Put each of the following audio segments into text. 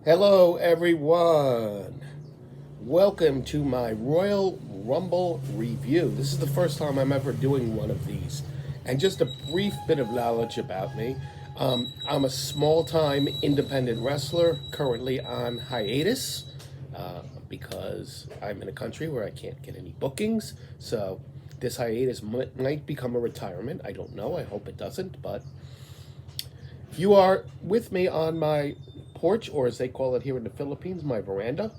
Hello, everyone. Welcome to my Royal Rumble review. This is the first time I'm ever doing one of these. And just a brief bit of knowledge about me. I'm a small time independent wrestler, currently on hiatus because I'm in a country where I can't get any bookings. So this hiatus might become a retirement. I don't know. I hope it doesn't. But you are with me on my porch, or as they call it here in the Philippines, my veranda.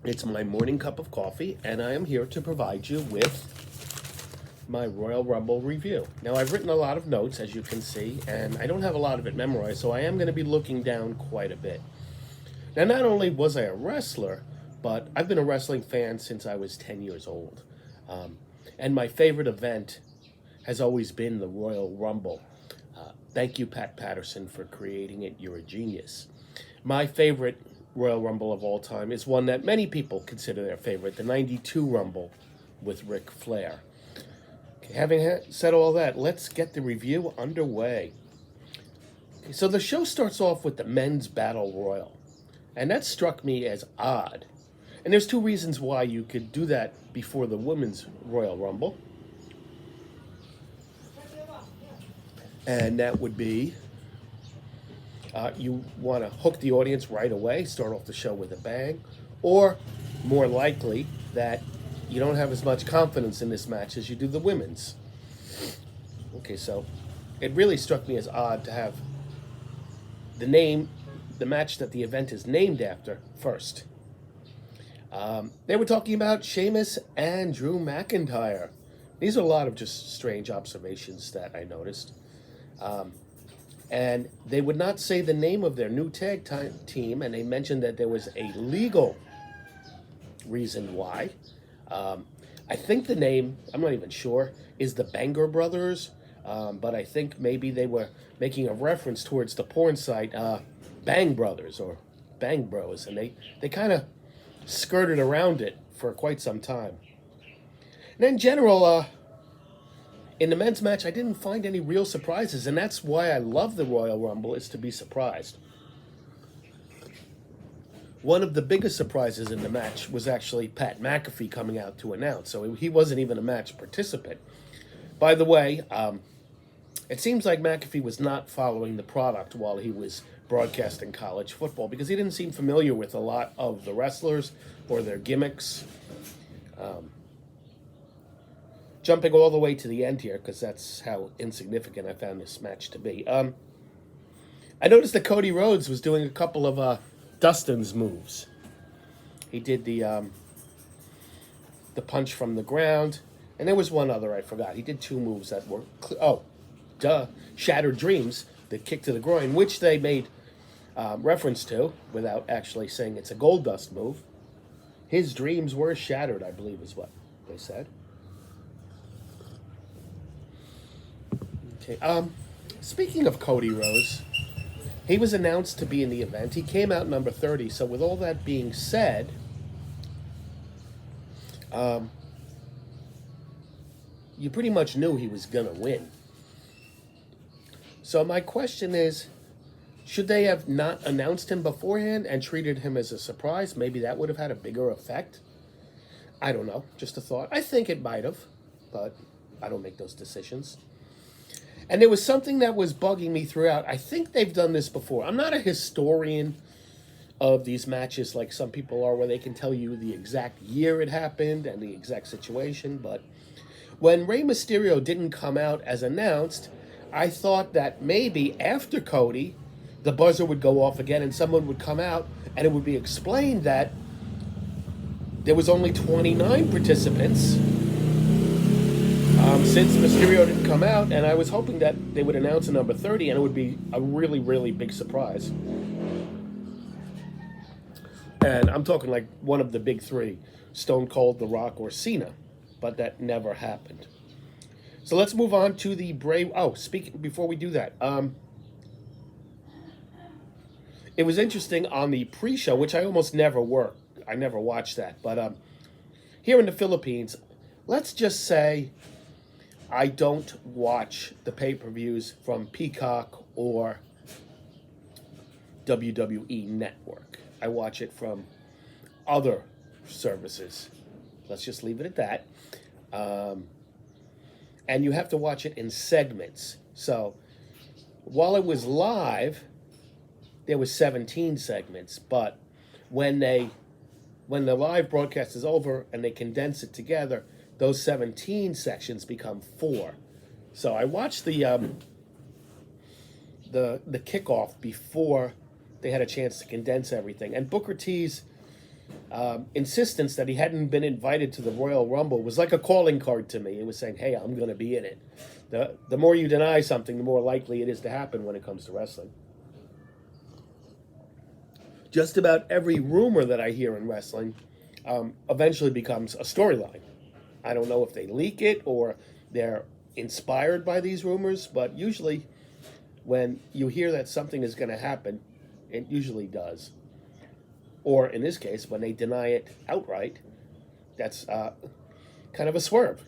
It's my morning cup of coffee, and I am here to provide you with my Royal Rumble review. Now, I've written a lot of notes, as you can see, and I don't have a lot of it memorized, so I am going to be looking down quite a bit. Now, not only was I a wrestler, but I've been a wrestling fan since I was 10 years old. And my favorite event has always been the Royal Rumble. Thank you, Pat Patterson, for creating it. You're a genius. My favorite Royal Rumble of all time is one that many people consider their favorite, the 92 Rumble with Ric Flair. Okay, having said all that, let's get the review underway. Okay, so the show starts off with the men's battle royal, and that struck me as odd. And there's two reasons why you could do that before the women's Royal Rumble. And that would be you want to hook the audience right away, start off the show with a bang, or more likely that you don't have as much confidence in this match as you do the women's. Okay, so it really struck me as odd to have the match that the event is named after first. They were talking about Sheamus and Drew McIntyre. These are a lot of just strange observations that I noticed. And they would not say the name of their new tag team, and they mentioned that there was a legal reason why. I think the name, I'm not even sure, is the Banger Brothers, but I think maybe they were making a reference towards the porn site Bang Brothers or Bang Bros, and they kind of skirted around it for quite some time. And in general, in the men's match, I didn't find any real surprises, and that's why I love the Royal Rumble, is to be surprised. One of the biggest surprises in the match was actually Pat McAfee coming out to announce, so he wasn't even a match participant. By the way, it seems like McAfee was not following the product while he was broadcasting college football, because he didn't seem familiar with a lot of the wrestlers or their gimmicks. Jumping all the way to the end here, because that's how insignificant I found this match to be. I noticed that Cody Rhodes was doing a couple of Dustin's moves. He did the punch from the ground, and there was one other I forgot. He did two moves that were Shattered Dreams, the kick to the groin, which they made reference to without actually saying it's a Goldust move. His dreams were shattered, I believe, is what they said. Okay. Speaking of Cody Rhodes, he was announced to be in the event. He came out number 30. So with all that being said, you pretty much knew he was gonna win. So my question is, should they have not announced him beforehand and treated him as a surprise? Maybe that would have had a bigger effect. I don't know. Just a thought. I think it might have, but I don't make those decisions. And there was something that was bugging me throughout. I think they've done this before. I'm not a historian of these matches like some people are, where they can tell you the exact year it happened and the exact situation. But when Rey Mysterio didn't come out as announced, I thought that maybe after Cody, the buzzer would go off again and someone would come out and it would be explained that there was only 29 participants since Mysterio didn't come out, and I was hoping that they would announce a number 30, and it would be a really, really big surprise. And I'm talking like one of the big three, Stone Cold, The Rock, or Cena, but that never happened. So let's move on to the Bray... Oh, before we do that, it was interesting on the pre-show, which I almost never I never watched that, but here in the Philippines, let's just say I don't watch the pay-per-views from Peacock or WWE Network. I watch it from other services. Let's just leave it at that. And you have to watch it in segments. So while it was live, there was 17 segments, but when the live broadcast is over and they condense it together, those 17 sections become 4. So I watched the kickoff before they had a chance to condense everything, and Booker T's insistence that he hadn't been invited to the Royal Rumble was like a calling card to me. It was saying, "Hey, I'm going to be in it." The more you deny something, the more likely it is to happen when it comes to wrestling. Just about every rumor that I hear in wrestling eventually becomes a storyline. I don't know if they leak it or they're inspired by these rumors, but usually when you hear that something is going to happen, it usually does. Or in this case, when they deny it outright, that's kind of a swerve.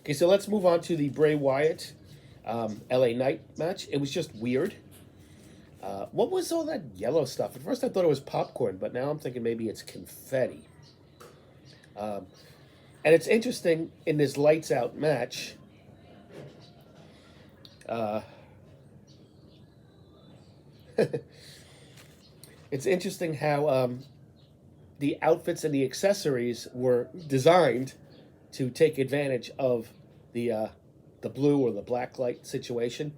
Okay, so let's move on to the Bray Wyatt LA Knight match. It was just weird. What was all that yellow stuff? At first I thought it was popcorn, but now I'm thinking maybe it's confetti. And it's interesting in this lights out match. It's interesting how the outfits and the accessories were designed to take advantage of the blue or the black light situation.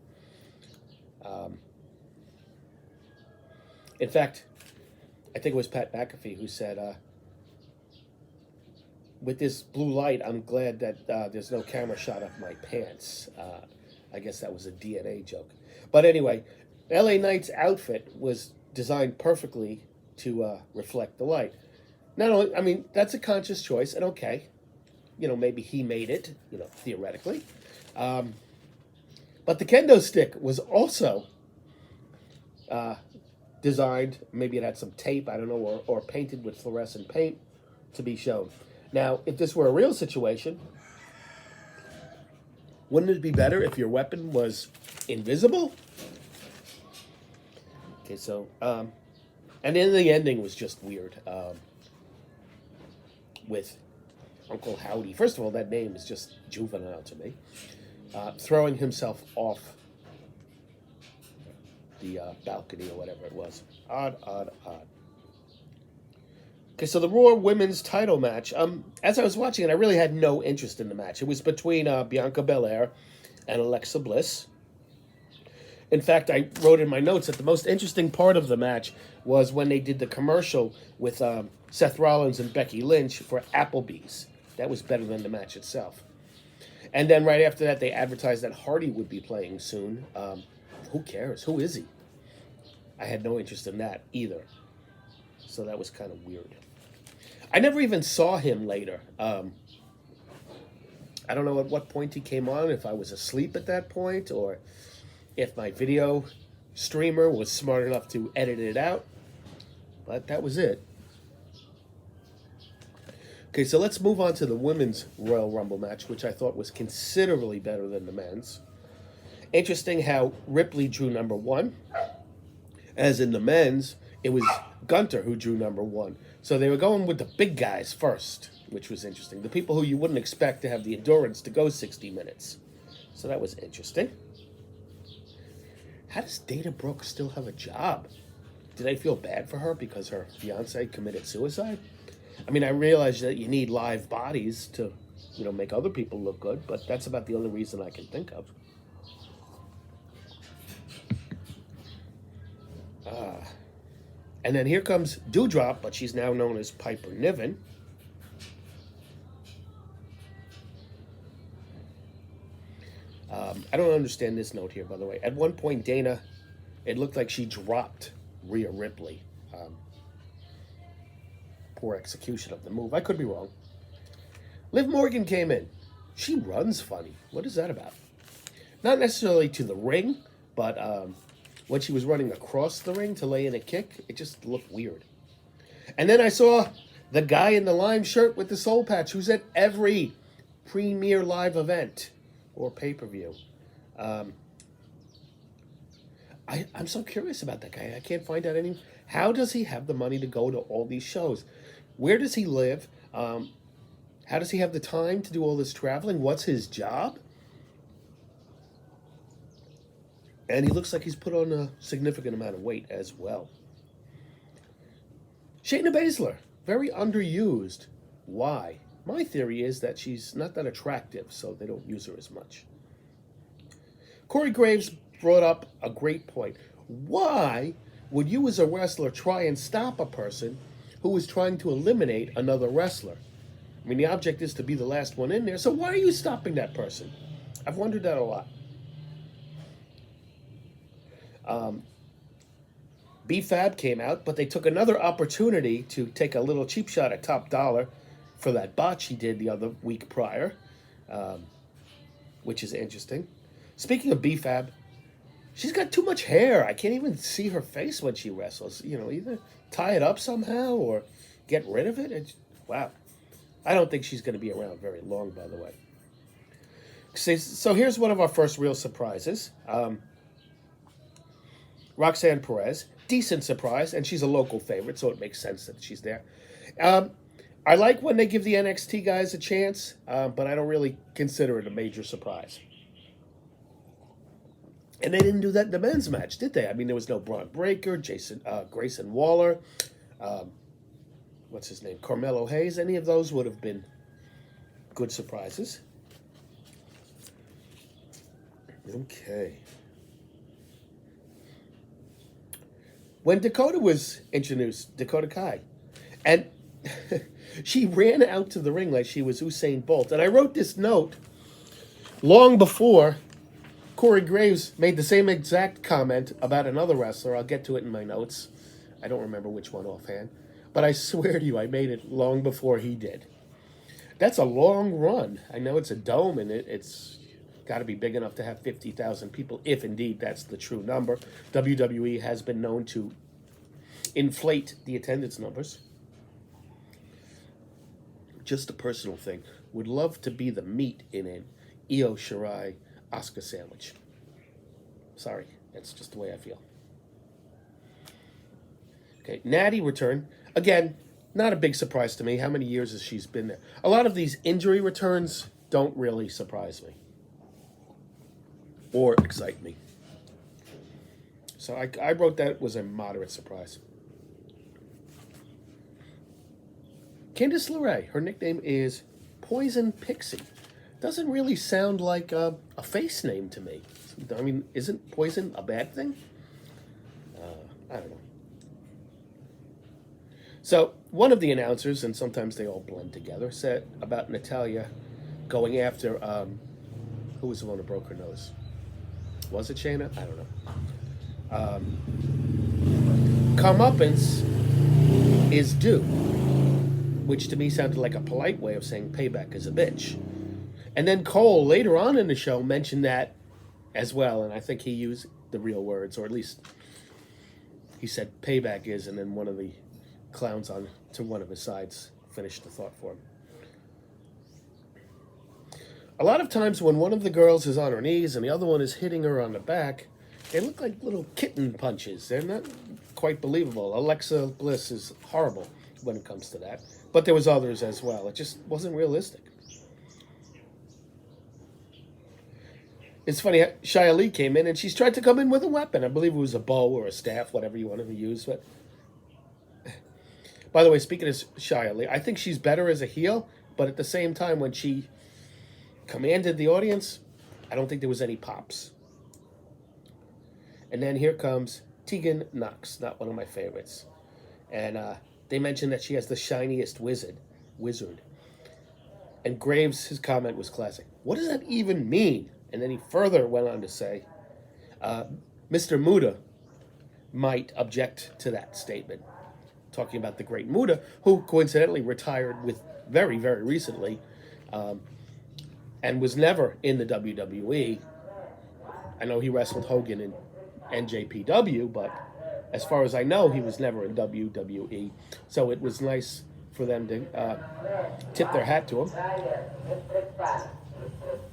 In fact, I think it was Pat McAfee who said, with this blue light, I'm glad that there's no camera shot of my pants. I guess that was a DNA joke. But anyway, LA Knight's outfit was designed perfectly to reflect the light. Not only, I mean, that's a conscious choice, and okay, maybe he made it, theoretically. But the kendo stick was also designed, maybe it had some tape, I don't know, or painted with fluorescent paint to be shown. Now, if this were a real situation, wouldn't it be better if your weapon was invisible? Okay, so, and then the ending was just weird, with Uncle Howdy. First of all, that name is just juvenile to me. Throwing himself off the balcony or whatever it was. Odd. Okay, so the Raw Women's title match. As I was watching it, I really had no interest in the match. It was between Bianca Belair and Alexa Bliss. In fact, I wrote in my notes that the most interesting part of the match was when they did the commercial with Seth Rollins and Becky Lynch for Applebee's. That was better than the match itself. And then right after that, they advertised that Hardy would be playing soon. Who cares? Who is he? I had no interest in that either. So that was kind of weird. I never even saw him later. I don't know at what point he came on, if I was asleep at that point, or if my video streamer was smart enough to edit it out. But that was it. Okay, so let's move on to the women's Royal Rumble match, which I thought was considerably better than the men's. Interesting how Ripley drew number 1. As in the men's, it was Gunther who drew number 1. So they were going with the big guys first, which was interesting. The people who you wouldn't expect to have the endurance to go 60 minutes. So that was interesting. How does Dana Brooke still have a job? Did I feel bad for her because her fiance committed suicide? I mean, I realize that you need live bodies to, make other people look good, but that's about the only reason I can think of. And then here comes Doudrop, but she's now known as Piper Niven. I don't understand this note here, by the way. At one point, Dana, it looked like she dropped Rhea Ripley. Poor execution of the move. I could be wrong. Liv Morgan came in. She runs funny. What is that about? Not necessarily to the ring, but when she was running across the ring to lay in a kick, it just looked weird. And then I saw the guy in the lime shirt with the soul patch who's at every premier live event or pay-per-view. I'm so curious about that guy. I can't find out any. How does he have the money to go to all these shows? Where does he live? How does he have the time to do all this traveling? What's his job? And he looks like he's put on a significant amount of weight as well. Shayna Baszler, very underused. Why? My theory is that she's not that attractive, so they don't use her as much. Corey Graves brought up a great point. Why would you as a wrestler try and stop a person who is trying to eliminate another wrestler? I mean, the object is to be the last one in there, so why are you stopping that person? I've wondered that a lot. B-Fab came out, but they took another opportunity to take a little cheap shot at Top Dollar for that botch he did the other week prior, which is interesting. Speaking of B-Fab, she's got too much hair. I can't even see her face when she wrestles. You know, either tie it up somehow or get rid of it. Wow. I don't think she's going to be around very long, by the way. So here's one of our first real surprises. Roxanne Perez, decent surprise, and she's a local favorite, so it makes sense that she's there. I like when they give the NXT guys a chance, but I don't really consider it a major surprise. And they didn't do that in the men's match, did they? I mean, there was no Braun Breaker, Grayson Waller, what's his name, Carmelo Hayes. Any of those would have been good surprises. Okay. When Dakota was introduced, Dakota Kai, and she ran out to the ring like she was Usain Bolt. And I wrote this note long before Corey Graves made the same exact comment about another wrestler. I'll get to it in my notes. I don't remember which one offhand. But I swear to you, I made it long before he did. That's a long run. I know it's a dome, and it's got to be big enough to have 50,000 people, if indeed that's the true number. WWE has been known to inflate the attendance numbers. Just a personal thing. Would love to be the meat in an Io Shirai Asuka sandwich. Sorry, that's just the way I feel. Okay, Natty returned. Again, not a big surprise to me. How many years has she been there? A lot of these injury returns don't really surprise me or excite me. So I wrote that was a moderate surprise. Candice LeRae, her nickname is Poison Pixie. Doesn't really sound like a face name to me. I mean, isn't poison a bad thing? I don't know. So, one of the announcers, and sometimes they all blend together, said about Natalya going after, who was the one who broke her nose? Was it Shayna? I don't know. Comeuppance is due, which to me sounded like a polite way of saying payback is a bitch. And then Cole, later on in the show, mentioned that as well, and I think he used the real words, or at least he said payback is, and then one of the clowns on to one of his sides finished the thought for him. A lot of times when one of the girls is on her knees and the other one is hitting her on the back, they look like little kitten punches. They're not quite believable. Alexa Bliss is horrible when it comes to that. But there was others as well. It just wasn't realistic. It's funny, Shia Lee came in and she's tried to come in with a weapon. I believe it was a bow or a staff, whatever you wanted to use. But by the way, speaking of Shia Lee, I think she's better as a heel, but at the same time, when she commanded the audience, I don't think there was any pops. And then here comes Tegan Nox, not one of my favorites. And they mentioned that she has the shiniest wizard. And Graves, his comment was classic. What does that even mean? And then he further went on to say, Mr. Muda might object to that statement. Talking about the great Muda, who coincidentally retired with very, very recently, and was never in the WWE. I know he wrestled Hogan in NJPW, but as far as I know, he was never in WWE. So it was nice for them to tip their hat to him.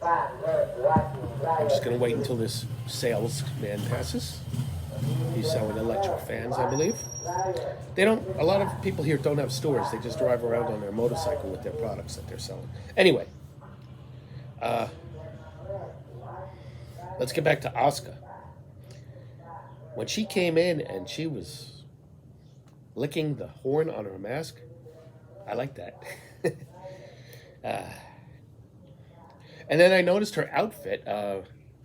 I'm just going to wait until this salesman passes. He's selling electric fans, I believe. They don't. A lot of people here don't have stores. They just drive around on their motorcycle with their products that they're selling. Anyway, uh, let's get back to Asuka. When she came in and she was licking the horn on her mask, I like that. uh, and then I noticed her outfit.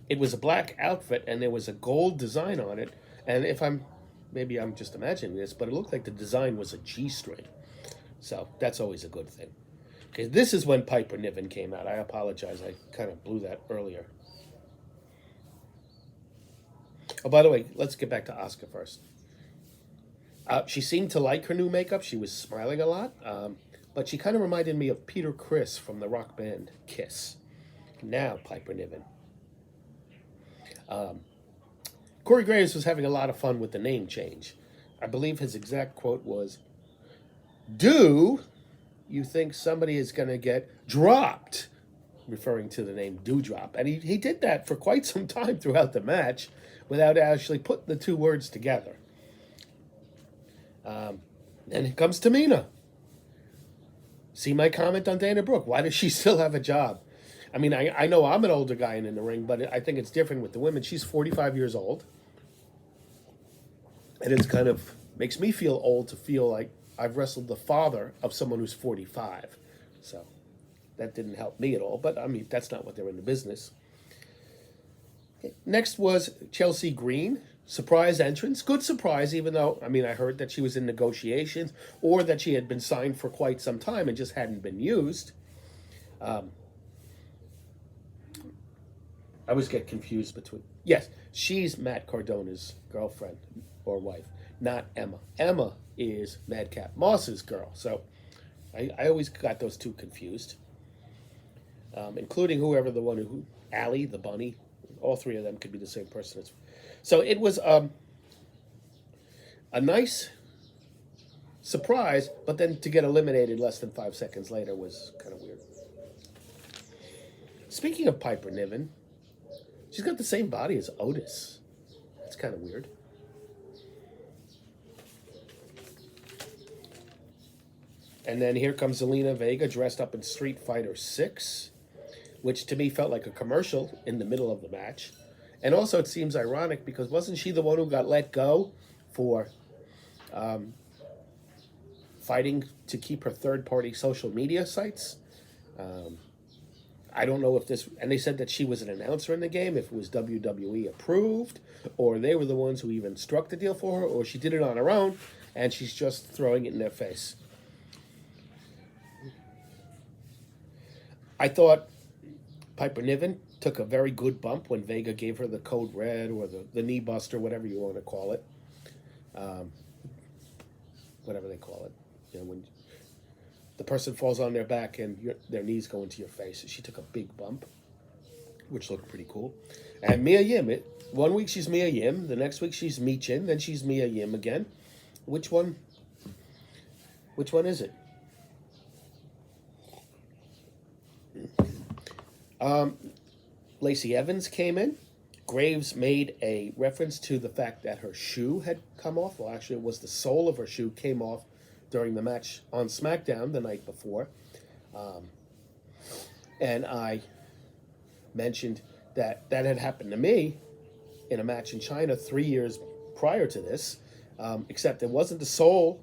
It was a black outfit and there was a gold design on it. And if I'm, maybe I'm just imagining this, but it looked like the design was a G string. So that's always a good thing. Okay, this is when Piper Niven came out. I apologize, I kind of blew that earlier. Oh, by the way, let's get back to Asuka first. She seemed to like her new makeup. She was smiling a lot, but she kind of reminded me of Peter Criss from the rock band Kiss. Now Piper Niven. Corey Graves was having a lot of fun with the name change. I believe his exact quote was, "Do you think somebody is going to get dropped?" Referring to the name Doudrop. And he did that for quite some time throughout the match without actually putting the two words together. And it comes Tamina. See my comment on Dana Brooke. Why does she still have a job? I mean, I know I'm an older guy in the ring, but I think it's different with the women. She's 45 years old. And it's kind of makes me feel old to feel like I've wrestled the father of someone who's 45. So that didn't help me at all. But, I mean, that's not what they're in the business. Next was Chelsea Green. Surprise entrance. Good surprise, even though, I mean, I heard that she was in negotiations or that she had been signed for quite some time and just hadn't been used. I always get confused between... Yes, she's Matt Cardona's girlfriend or wife, not Emma. Emma is Madcap Moss's girl. So I always got those two confused, including whoever the one who... Allie, the bunny. All three of them could be the same person. So it was a nice surprise, but then to get eliminated less than 5 seconds later was kind of weird. Speaking of Piper Niven, she's got the same body as Otis. That's kind of weird. And then here comes Zelina Vega dressed up in Street Fighter 6, which to me felt like a commercial in the middle of the match. And also it seems ironic because wasn't she the one who got let go for fighting to keep her third-party social media sites? I don't know if this... And they said that she was an announcer in the game, if it was WWE approved, or they were the ones who even struck the deal for her, or she did it on her own, and she's just throwing it in their face. I thought Piper Niven took a very good bump when Vega gave her the code red or the knee buster, whatever you want to call it. Whatever they call it. You know, when the person falls on their back and their knees go into your face. She took a big bump, which looked pretty cool. And Mia Yim, 1 week she's Mia Yim, the next week she's Michin, then she's Mia Yim again. Which one is it? Lacey Evans came in. Graves made a reference to the fact that her shoe had come off. Well, actually, it was the sole of her shoe came off during the match on SmackDown the night before. And I mentioned that had happened to me in a match in China 3 years prior to this, except it wasn't the sole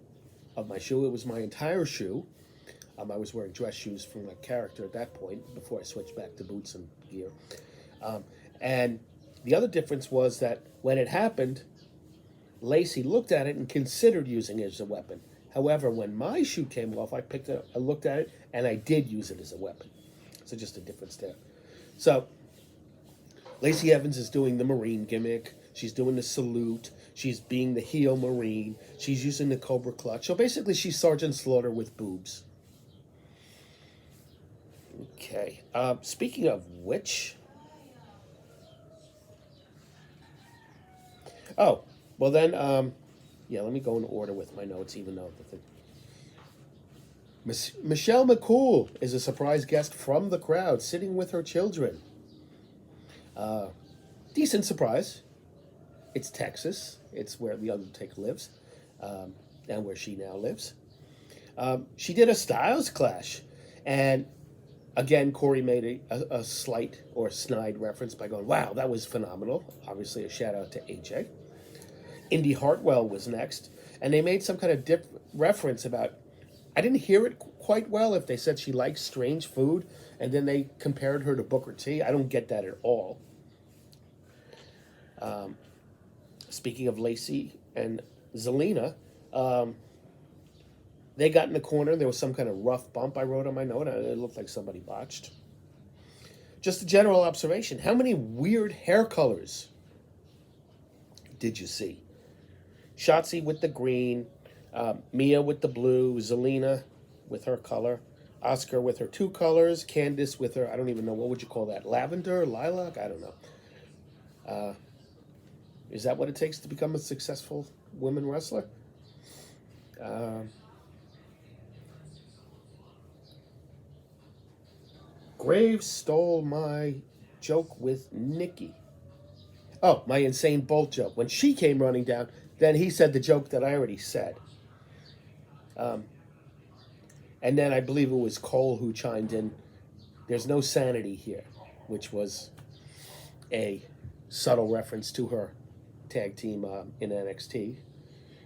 of my shoe. It was my entire shoe. I was wearing dress shoes for my character at that point before I switched back to boots and gear. And the other difference was that when it happened, Lacey looked at it and considered using it as a weapon. However, when my shoe came off, I picked it up, I looked at it, and I did use it as a weapon. So just a difference there. So Lacey Evans is doing the Marine gimmick. She's doing the salute. She's being the heel Marine. She's using the Cobra Clutch. So basically, she's Sergeant Slaughter with boobs. Okay. Speaking of which... Oh, well then, yeah, let me go in order with my notes, even though the thing... Michelle McCool is a surprise guest from the crowd, sitting with her children. Decent surprise. It's Texas. It's where The Undertaker lives, and where she now lives. She did a Styles Clash, and again, Corey made a slight or snide reference by going, "Wow, that was phenomenal." Obviously, a shout out to AJ. Indy Hartwell was next, and they made some kind of reference about. I didn't hear it quite well if they said she likes strange food, and then they compared her to Booker T. I don't get that at all. Speaking of Lacey and Zelina, they got in the corner. There was some kind of rough bump I wrote on my note. It looked like somebody botched. Just a general observation. How many weird hair colors did you see? Shotzi with the green, Mia with the blue, Zelina with her color, Oscar with her two colors, Candice with her, I don't even know, what would you call that? Lavender, lilac? I don't know. Is that what it takes to become a successful women wrestler? Graves stole my joke with Nikki. Oh, my Insane Bolt joke. When she came running down, then he said the joke that I already said. And then I believe it was Cole who chimed in, "There's no sanity here," which was a subtle reference to her tag team in NXT.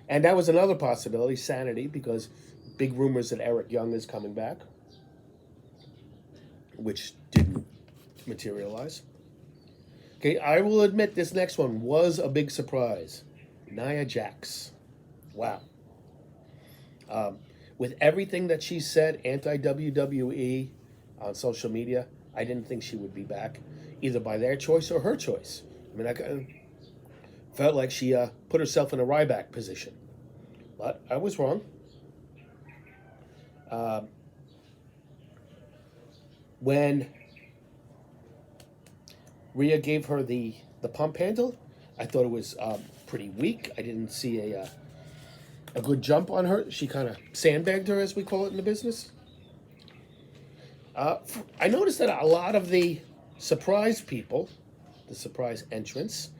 And that was another possibility, sanity, because big rumors that Eric Young is coming back, which didn't materialize. Okay, I will admit this next one was a big surprise. Nia Jax. Wow. With everything that she said anti-WWE on social media, I didn't think she would be back, either by their choice or her choice. I mean, I felt like she put herself in a Ryback position. But I was wrong. When Rhea gave her the pump handle, I thought it was pretty weak. I didn't see a good jump on her. She kind of sandbagged her, as we call it in the business. I noticed that a lot of the surprise people, the surprise entrants,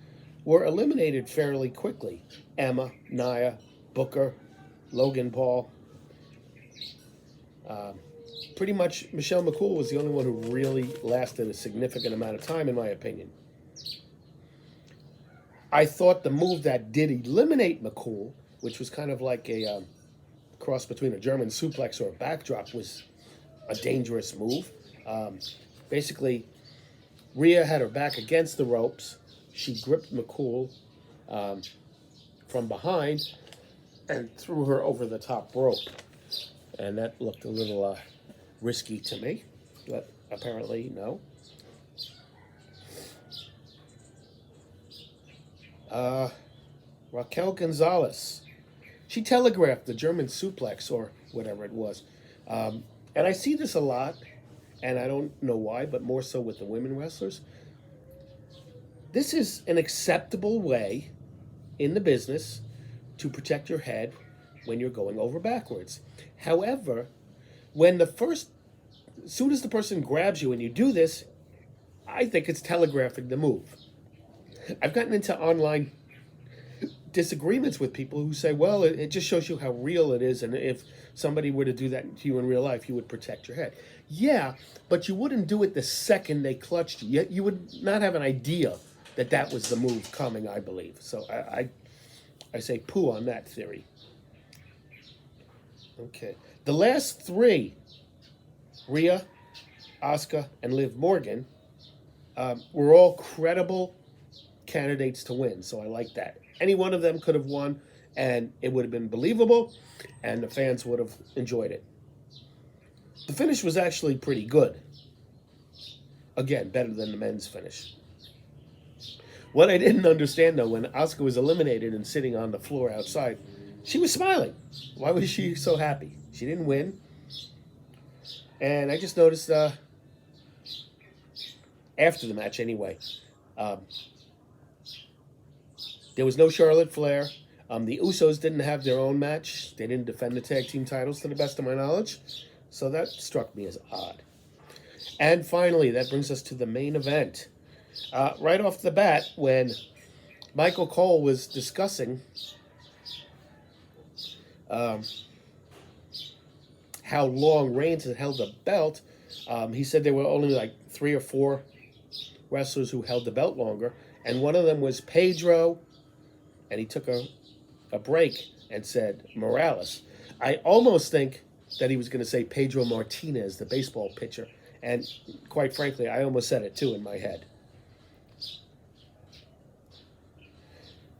were eliminated fairly quickly. Emma, Nia, Booker, Logan Paul. Pretty much Michelle McCool was the only one who really lasted a significant amount of time, in my opinion. I thought the move that did eliminate McCool, which was kind of like a cross between a German suplex or a backdrop, was a dangerous move. Basically, Rhea had her back against the ropes. She gripped McCool from behind and threw her over the top rope. And that looked a little risky to me, but apparently no. Raquel Gonzalez. She telegraphed the German suplex or whatever it was. And I see this a lot, and I don't know why, but more so with the women wrestlers. This is an acceptable way in the business to protect your head when you're going over backwards. However, as soon as the person grabs you and you do this, I think it's telegraphing the move. I've gotten into online disagreements with people who say, well, it just shows you how real it is, and if somebody were to do that to you in real life, you would protect your head. Yeah, but you wouldn't do it the second they clutched you. You would not have an idea that was the move coming, I believe. So I say poo on that theory. Okay. The last three, Rhea, Asuka, and Liv Morgan, were all credible candidates to win, so I like that. Any one of them could have won, and it would have been believable, and the fans would have enjoyed it. The finish was actually pretty good. Again, better than the men's finish. What I didn't understand, though, when Asuka was eliminated and sitting on the floor outside, she was smiling. Why was she so happy? She didn't win. And I just noticed, after the match anyway, there was no Charlotte Flair. The Usos didn't have their own match. They didn't defend the tag team titles, to the best of my knowledge. So that struck me as odd. And finally, that brings us to the main event. Right off the bat, when Michael Cole was discussing how long Reigns had held the belt. He said there were only like 3 or 4 wrestlers who held the belt longer, and one of them was Pedro, and he took a break and said Morales. I almost think that he was going to say Pedro Martinez, the baseball pitcher, and quite frankly, I almost said it too in my head.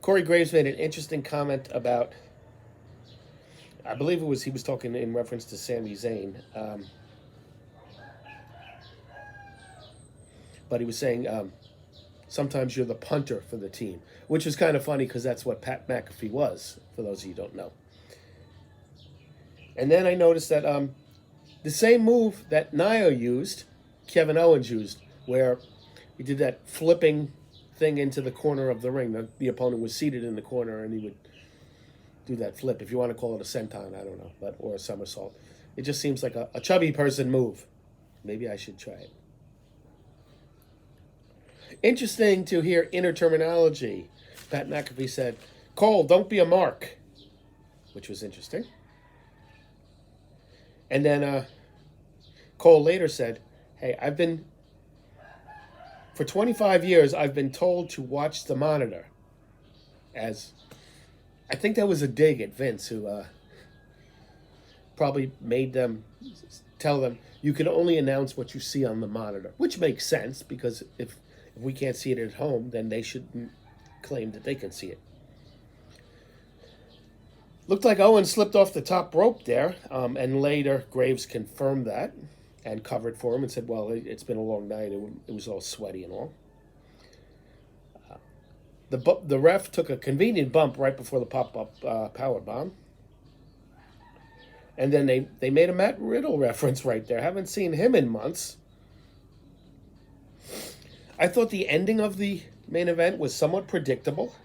Corey Graves made an interesting comment about, I believe he was talking in reference to Sami Zayn, but he was saying sometimes you're the punter for the team, which was kind of funny because that's what Pat McAfee was, for those of you who don't know. And then I noticed that the same move that Nia used, Kevin Owens used, where he did that flipping thing into the corner of the ring. The opponent was seated in the corner, and he would do that flip. If you want to call it a senton, I don't know, or a somersault. It just seems like a chubby person move. Maybe I should try it. Interesting to hear inner terminology. Pat McAfee said, "Cole, don't be a mark," which was interesting. And then Cole later said, "Hey, for 25 years, I've been told to watch the monitor." As I think that was a dig at Vince, who probably made them tell them, you can only announce what you see on the monitor, which makes sense, because if we can't see it at home, then they should claim that they can see it. Looked like Owen slipped off the top rope there, and later Graves confirmed that and covered for him and said, well, it's been a long night. It was all sweaty and all. The ref took a convenient bump right before the pop-up power bomb. And then they made a Matt Riddle reference right there. Haven't seen him in months. I thought the ending of the main event was somewhat predictable.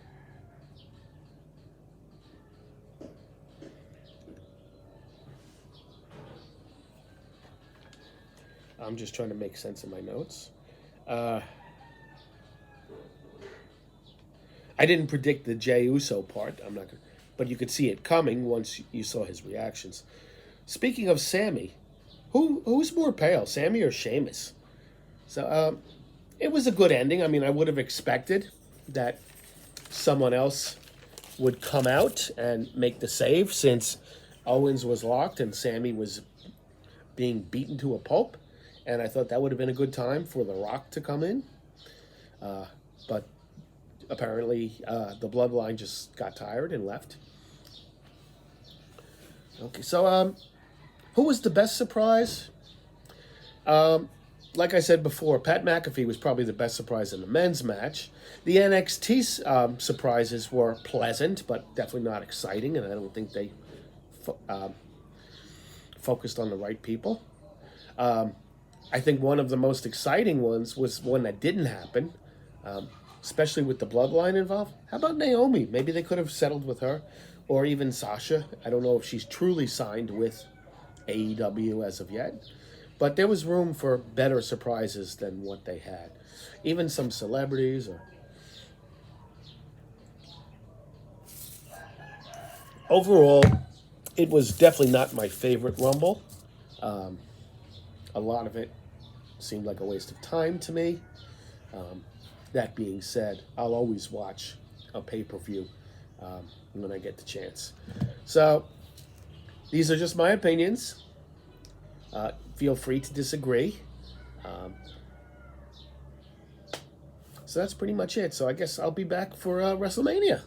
I'm just trying to make sense of my notes. I didn't predict the Jey Uso part. I'm not gonna, but you could see it coming once you saw his reactions. Speaking of Sammy, who's more pale, Sammy or Sheamus? So it was a good ending. I mean, I would have expected that someone else would come out and make the save, since Owens was locked and Sammy was being beaten to a pulp. And I thought that would have been a good time for The Rock to come in. But apparently the Bloodline just got tired and left. Okay, so who was the best surprise? Like I said before, Pat McAfee was probably the best surprise in the men's match. The NXT surprises were pleasant, but definitely not exciting, and I don't think they focused on the right people. I think one of the most exciting ones was one that didn't happen, especially with the Bloodline involved. How about Naomi? Maybe they could have settled with her, or even Sasha. I don't know if she's truly signed with AEW as of yet. But there was room for better surprises than what they had. Even some celebrities. Overall, it was definitely not my favorite Rumble. A lot of it seemed like a waste of time to me. That being said, I'll always watch a pay-per-view when I get the chance. So, these are just my opinions. Feel free to disagree. So that's pretty much it. So I guess I'll be back for WrestleMania.